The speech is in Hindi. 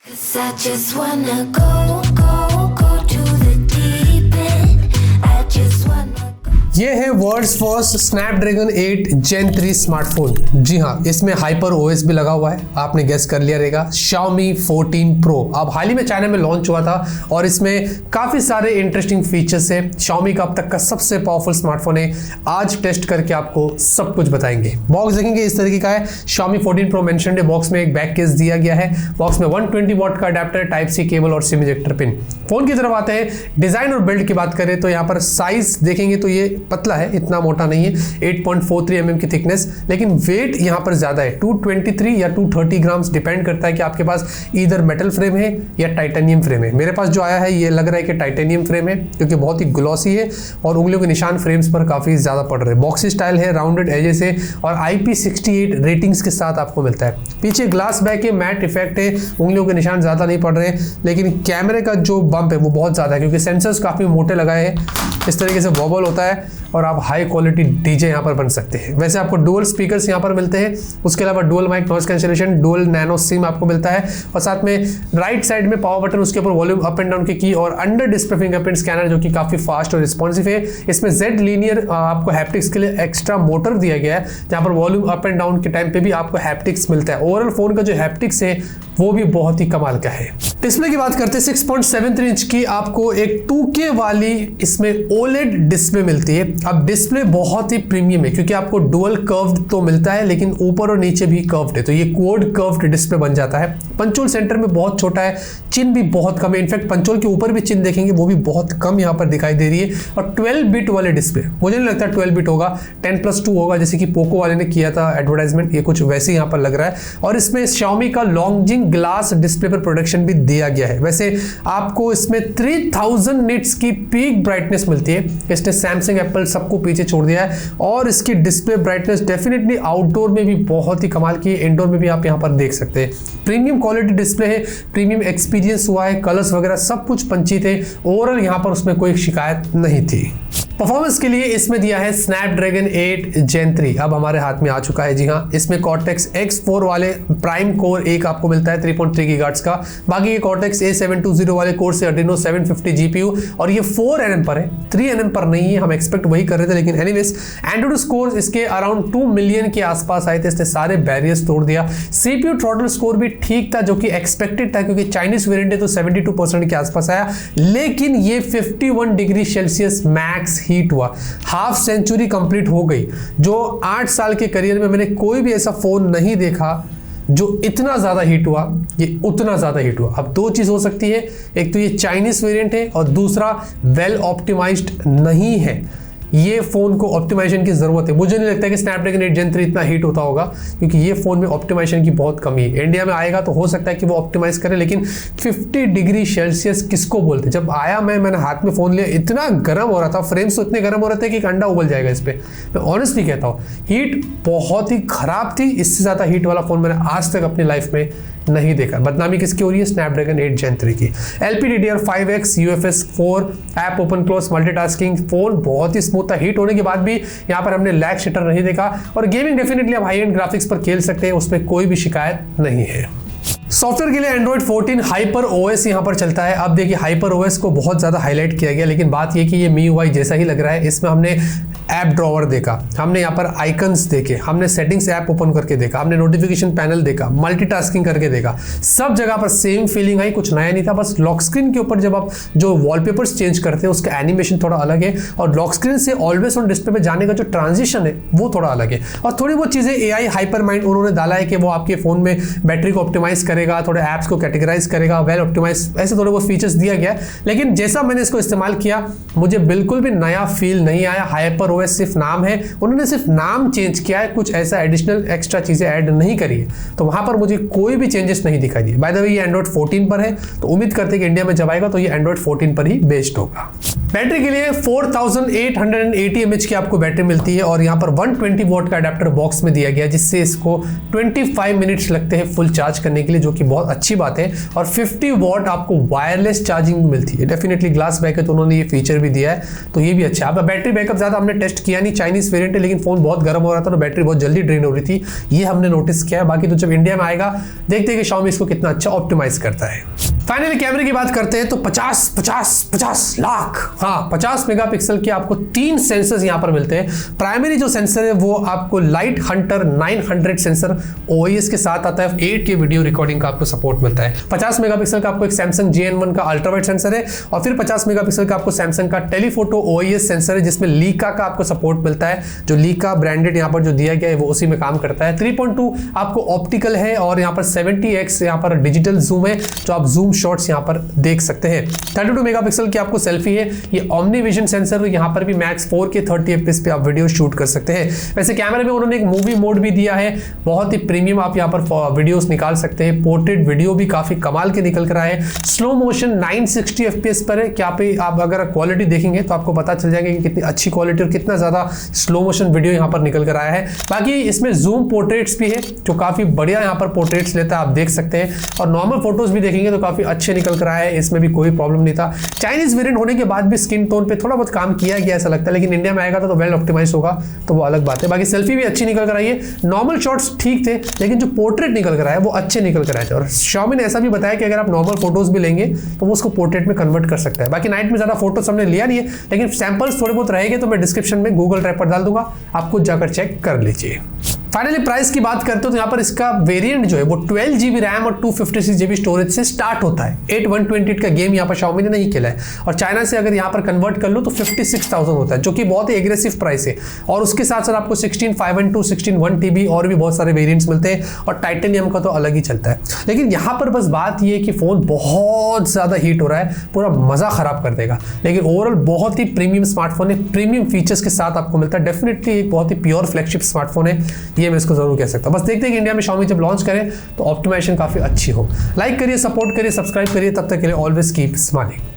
'Cause I just wanna go to the deep end. I just wanna ये है world's first Snapdragon 8 Gen 3 smartphone. जी हाँ, इसमें हाइपर ओएस भी लगा हुआ है, आपने गेस कर लिया रहेगा। Xiaomi 14 Pro अब हाल ही में चाइना में लॉन्च हुआ था और इसमें काफ़ी सारे इंटरेस्टिंग फीचर्स है। Xiaomi का अब तक का सबसे पावरफुल स्मार्टफोन है। आज टेस्ट करके आपको सब कुछ बताएंगे। बॉक्स देखेंगे इस तरीके का है। Xiaomi 14 Pro मेंशन्ड है। बॉक्स में एक बैक केस दिया गया है। बॉक्स में 120 वॉट का अडेप्टर, टाइप सी केबल और सिम इजेक्टर पिन। फोन की तरफ आते हैं। डिजाइन और बिल्ड की बात करें तो यहाँ पर साइज देखेंगे तो ये पतला है, इतना मोटा नहीं है। 8.43 mm की थिकनेस, लेकिन वेट यहाँ पर ज्यादा है। 223 या 230 ग्राम्स, डिपेंड करता है कि आपके पास इधर मेटल फ्रेम है या टाइटेनियम फ्रेम है। मेरे पास जो आया है ये लग रहा है कि टाइटेनियम फ्रेम है, क्योंकि बहुत ही ग्लॉसी है और उंगलियों के निशान फ्रेम्स पर काफी ज्यादा पड़ रहे हैं। बॉक्सी स्टाइल है, राउंडेड एजेस है और IP68 रेटिंग्स के साथ आपको मिलता है। पीछे ग्लास बैक है, मैट इफेक्ट है, उंगलियों के निशान ज्यादा नहीं पड़ रहे हैं, लेकिन कैमरे का जो बम्प है वो बहुत ज्यादा है, क्योंकि सेंसर्स काफी मोटे लगाए हैं। इस तरीके से वॉबल होता है और आप हाई क्वालिटी डीजे यहाँ पर बन सकते हैं। वैसे आपको डुअल स्पीकर्स यहाँ पर मिलते हैं, उसके अलावा dual mic, noise cancellation, dual nano sim आपको मिलता है और साथ में राइट साइड में पावर बटन, उसके ऊपर वॉल्यूम अप एंड डाउन की और अंडर डिस्प्ले फिंगरप्रिंट स्कैनर जो कि काफी फास्ट और रिस्पॉन्सिव है। इसमें जेड लीनियर आपको हैप्टिक्स के लिए एक्स्ट्रा मोटर दिया गया है, जहाँ पर वॉल्यूम अप एंड डाउन के टाइम पे भी आपको हैप्टिक्स मिलता है। ओवरऑल फोन का जो हैप्टिक्स है वो भी बहुत ही कमाल का है। डिस्प्ले की बात करते हैं, 6.73 इंच की आपको एक 2K वाली इसमें OLED डिस्प्ले मिलती है। अब डिस्प्ले बहुत ही प्रीमियम है, क्योंकि आपको डुअल कर्व्ड तो मिलता है, लेकिन ऊपर और नीचे भी कर्व्ड है, तो ये क्वाड कर्व्ड डिस्प्ले बन जाता है। पंचोल सेंटर में बहुत छोटा है, चिन भी बहुत कम है। इनफैक्ट पंचोल के ऊपर भी चिन देखेंगे वो भी बहुत कम यहाँ पर दिखाई दे रही है। और 12 बिट वाले डिस्प्ले, मुझे नहीं लगता 12 बिट होगा, 10+2 होगा, जैसे कि पोको वाले ने किया था एडवर्टाइजमेंट, ये कुछ वैसे यहाँ पर लग रहा है। और इसमें Xiaomi का लॉन्जिंग ग्लास डिस्प्ले पर प्रोडक्शन भी दिया गया है। वैसे आपको इसमें 3000 निट्स की पीक ब्राइटनेस मिलती है। इसने सैमसंग, एप्पल सबको पीछे छोड़ दिया है और इसकी डिस्प्ले ब्राइटनेस डेफिनेटली आउटडोर में भी बहुत ही कमाल की है, इंडोर में भी आप यहाँ पर देख सकते हैं। प्रीमियम क्वालिटी डिस्प्ले है, प्रीमियम एक्सपीरियंस हुआ है, कलर्स वगैरह सब कुछ पंची थे। ओवरऑल यहाँ पर उसमें कोई शिकायत नहीं थी। परफॉर्मेंस के लिए इसमें दिया है स्नैपड्रैगन 8 Gen 3, अब हमारे हाथ में आ चुका है। जी हाँ, इसमें Cortex X4 वाले प्राइम कोर एक आपको मिलता है 3.3 GHz का। बाकी ये Cortex A720 वाले कोर से Adreno 750 GPU और ये 4 nm पर है, 3 nm पर नहीं है। हम एक्सपेक्ट वही कर रहे थे, लेकिन एनीवेज एंड्रॉइड स्कोर इसके अराउंड 2 मिलियन के आसपास आए थे। इसने सारे बैरियर्स तोड़ दिया। CPU थ्रॉटल स्कोर भी ठीक था, जो कि एक्सपेक्टेड था, क्योंकि चाइनीज वेरिएंट है तो 72% के आसपास आया, लेकिन ये 51 डिग्री सेल्सियस मैक्स हीट हुआ। हाफ सेंचुरी कंप्लीट हो गई। जो 8 साल के करियर में मैंने कोई भी ऐसा फोन नहीं देखा जो इतना ज्यादा हीट हुआ, ये उतना ज्यादा हीट हुआ। अब दो चीज हो सकती है, एक तो ये चाइनीज वेरिएंट है और दूसरा वेल ऑप्टिमाइज्ड नहीं है। ये फोन को ऑप्टिमाइजेशन की जरूरत है। मुझे नहीं लगता कि स्नैपड्रैगन 8 Gen 3 इतना हीट होता होगा, क्योंकि ये फोन में ऑप्टिमाइजेशन की बहुत कमी है। इंडिया में आएगा तो हो सकता है कि वो ऑप्टिमाइज करे, लेकिन 50 डिग्री सेल्सियस किसको बोलते? जब आया मैंने हाथ में फोन लिया, इतना गर्म हो रहा था, फ्रेम्स तो इतने गर्म हो रहे थे कि एक अंडा उबल जाएगा इस पर। मैं ऑनेस्टली कहता हूँ, हीट बहुत ही खराब थी। इससे ज्यादा हीट वाला फोन मैंने आज तक अपनी लाइफ में नहीं देखा। बदनामी किसकी हो रही है? स्नैपड्रैगन 8 Gen 3 की। LPDDR5X, UFS 4, app open close, multitasking, phone बहुत ही स्मूथ था। हीट होने के बाद भी यहाँ पर हमने लैग शटर नहीं देखा। और गेमिंग डेफिनेटली आप हाई एंड ग्राफिक्स पर खेल सकते हैं, उसमें कोई भी शिकायत नहीं है। सॉफ्टवेयर के लिए एंड्रॉइड 14 हाइपर OS यहाँ पर चलता है। अब देखिए, हाइपर OS को बहुत ज़्यादा हाईलाइट किया गया, लेकिन बात ये कि ये MIUI जैसा ही लग रहा है। इसमें हमने ऐप ड्रॉवर देखा, हमने यहाँ पर आइकन्स देखे, हमने सेटिंग्स ऐप ओपन करके देखा, हमने नोटिफिकेशन पैनल देखा, मल्टीटास्किंग करके देखा। सब जगह पर सेम फीलिंग आई, कुछ नया नहीं था। बस लॉक स्क्रीन के ऊपर जब आप जो वॉलपेपर्स चेंज करते हैं उसका एनिमेशन थोड़ा अलग है, और लॉक स्क्रीन से ऑलवेज ऑन डिस्प्ले पे जाने का जो ट्रांजिशन है वो थोड़ा अलग है। और थोड़ी बहुत चीज़ें AI हाइपर माइंड उन्होंने डाला है कि वो आपके फोन में बैटरी को ऑप्टिमाइज करेगा, थोड़े ऐप्स को कैटेगराइज करेगा, वेल ऑप्टिमाइज, ऐसे थोड़े बहुत फीचर्स दिया गया। लेकिन जैसा मैंने इसको इस्तेमाल किया, मुझे बिल्कुल भी नया फील नहीं आया। हाइपर OS सिर्फ नाम है, उन्होंने सिर्फ नाम चेंज किया है, कुछ ऐसा एडिशनल एक्स्ट्रा चीजें ऐड नहीं करी है, तो वहां पर मुझे कोई भी चेंजेस नहीं दिखाई दिए। बाय द वे, ये एंड्रॉइड 14 पर है, तो उम्मीद करते हैं कि इंडिया में जब आएगा तो ये एंड्रॉइड 14 पर ही बेस्ड होगा। बैटरी के लिए 4880 mAh की आपको बैटरी मिलती है और यहाँ पर 120 वॉट का अडेप्टर बॉक्स में दिया गया, जिससे इसको 25 मिनट्स लगते हैं फुल चार्ज करने के लिए, जो कि बहुत अच्छी बात है। और 50 वॉट आपको वायरलेस चार्जिंग भी मिलती है। डेफिनेटली ग्लास बैक है तो उन्होंने ये फीचर भी दिया है, तो ये भी अच्छा है। अब बैटरी बैकअप ज़्यादा हमने टेस्ट किया नहीं, चाइनीज वेरिएंट है, लेकिन फोन बहुत गर्म हो रहा था तो बैटरी बहुत जल्दी ड्रेन हो रही थी, ये हमने नोटिस किया है। बाकी तो जब इंडिया में आएगा देखते हैं कि Xiaomi इसको कितना अच्छा ऑप्टिमाइज करता है। फाइनली कैमरे की बात करते हैं तो 50 लाख, हाँ 50 मेगापिक्सल के आपको 3 सेंसर्स यहाँ पर मिलते हैं। प्राइमरी जो सेंसर है वो आपको लाइट हंटर 900 सेंसर OIS के साथ आता है, 8K वीडियो रिकॉर्डिंग का आपको सपोर्ट मिलता है। 50 मेगापिक्सल का आपको एक सैमसंग JN1 का अल्ट्रावाइड सेंसर है और फिर 50 मेगापिक्सल का आपको सैमसंग का टेलीफोटो OIS सेंसर है, जिसमें लीका का आपको सपोर्ट मिलता है। जो लीका ब्रांडेड यहाँ पर जो दिया गया है वो उसी में काम करता है। 3.2 आपको ऑप्टिकल है और यहाँ पर 70x यहाँ पर डिजिटल जूम है, जो आप जूम शॉट्स यहाँ पर देख सकते हैं। 32 मेगापिक्सल की आपको सेल्फी है, ये ओमनी विजन सेंसर, यहाँ पर भी मैक्स 4K 30 FPS पे आप वीडियो शूट कर सकते हैं। वैसे कैमरे में उन्होंने एक मूवी मोड भी दिया है, बहुत ही प्रीमियम आप यहाँ पर वीडियोस निकाल सकते हैं। पोर्ट्रेट वीडियो भी काफी कमाल के निकल कर आए। स्लो मोशन 960 FPS पर है, क्या पे आप अगर क्वालिटी देखेंगे तो आपको पता चल जाएगा कि कितनी अच्छी क्वालिटी और कितना ज्यादा स्लो मोशन वीडियो यहाँ पर निकल कर आया है। बाकी इसमें जूम पोर्ट्रेट्स भी है, जो काफी बढ़िया यहाँ पर पोर्ट्रेट्स लेता है, आप देख सकते हैं। और नॉर्मल फोटोज भी देखेंगे तो काफी अच्छे निकल कर आए, इसमें भी कोई प्रॉब्लम नहीं था। चाइनीज वेरिएंट होने के बाद भी स्किन टोन पे थोड़ा बहुत काम किया गया ऐसा लगता है, लेकिन इंडिया में आएगा तो वेल ऑप्टिमाइज होगा तो वो अलग बात है। बाकी सेल्फी भी अच्छी निकल कर आई है, नॉर्मल शॉट्स ठीक थे, लेकिन जो पोर्ट्रेट निकल कर आए वो अच्छे निकल कर आए थे। और Xiaomi ने ऐसा भी बताया कि अगर आप नॉर्मल फोटोज भी लेंगे तो वो उसको पोर्ट्रेट में कन्वर्ट कर सकता है। बाकी नाइट में ज्यादा फोटोज हमने लिया नहीं है, लेकिन सैंपल्स थोड़े बहुत रहेंगे तो मैं डिस्क्रिप्शन में गूगल ड्राइव पर डाल दूंगा, आप खुद जाकर चेक कर लीजिए। फाइनली प्राइस की बात करते हो तो यहाँ पर इसका वेरिएंट जो है वो 12 GB रैम और 256 GB स्टोरेज से स्टार्ट होता है। 8128 का गेम यहाँ पर Xiaomi ने नहीं खेला है और चाइना से अगर यहाँ पर कन्वर्ट कर लो तो 56,000 होता है, जो कि बहुत ही एग्रेसिव प्राइस है। और उसके साथ साथ आपको 16/512, 16/1TB और भी बहुत सारे वेरिएंट्स मिलते हैं और टाइटेनियम का तो अलग ही चलता है। लेकिन यहाँ पर बस बात ये है कि फोन बहुत ज्यादा हीट हो रहा है, पूरा मजा खराब कर देगा, लेकिन ओवरऑल बहुत ही प्रीमियम स्मार्टफोन है, प्रीमियम फीचर्स के साथ आपको मिलता है। डेफिनेटली एक बहुत ही प्योर फ्लैगशिप स्मार्टफोन है, ये मैं इसको जरूर कह सकता हूं। बस देखते हैं कि इंडिया में Xiaomi जब लॉन्च करे तो ऑप्टिमाइजेशन काफी अच्छी हो। लाइक करिए, सपोर्ट करिए, सब्सक्राइब करिए, तब तक के लिए ऑलवेज कीप स्माइलिंग।